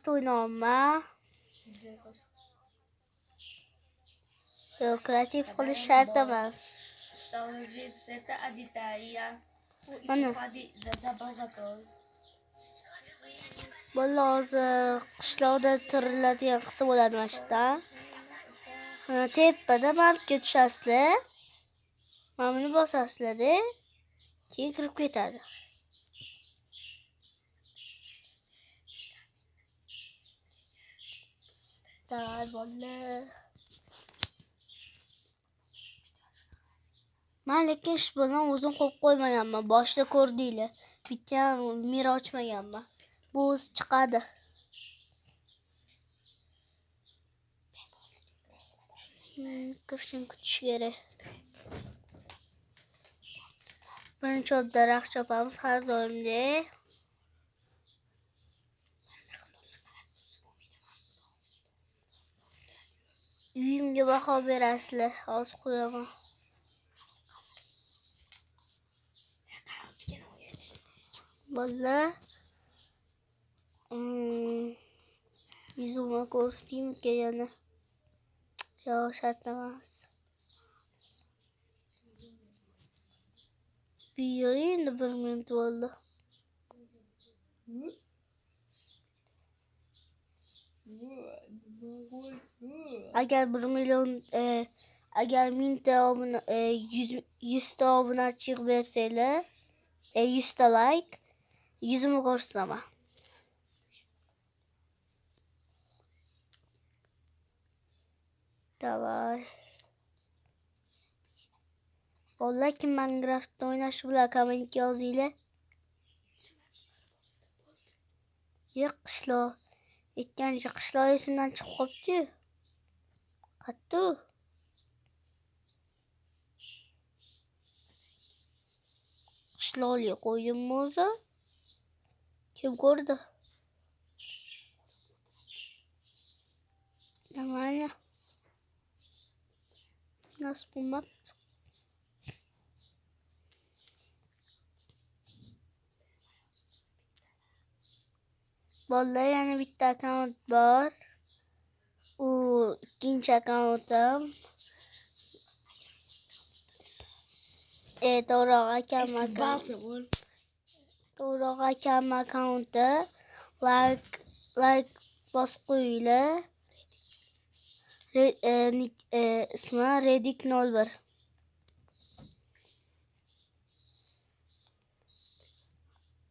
Minecraft o'ynayapman. Yo'q, kreativ qilish shart emas. Mana bolalar hozir qishloqda tiriladigan qilsa bo'ladi mana shu yerda. Tepada mapga tushasizlar. Mana buni bosasizlar-da, keyin kirib ketadi. Davay bolalar. Men lekin ish bilan o'zim qo'yib qo'ymaganman. Boshida ko'rdinglar. Bitta mira ochmaganman. Bu o'zi chiqadi. Kirishini kutish kerak. Birinchi daraxt chopamiz har doimdek. Uyimga baho berasizlar. Hozir qo'yaman. Bolalar. Yuzimni ko'rsataymi yana? Yo'q, shart emas. Video endi 1 minut bo'ldi. Agar 1 million agar 1000 ta obuna 100 ta obunachi bersanglar, 100 ta like, yuzimni ko'rsataman. Davay. Bolalar kim Minecraftda o'ynashni bilan kommentga yozinglar. Yo'q, qishloq. Aytgancha qishloq esimdan chiqib qopti. Qattu. Qishloqga qo'ydimmi o'zi? Kim ko'rdi? Namanya? Nasib bo'lmabdi. Bolalar yana bitta akkaunt bor. U ikkinchi akkauntim. To'g'roq akam akkaunti. Like bosib qo'yinglar. Ismi Redik01.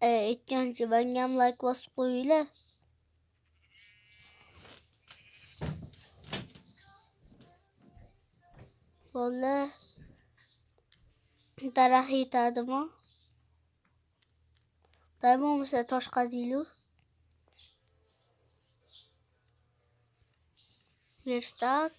Aytgancha menga ham like bosib qo'yinglar. Bolalar daraxt yetadimi? Bo'lmasa tosh qaziylar. Verstak.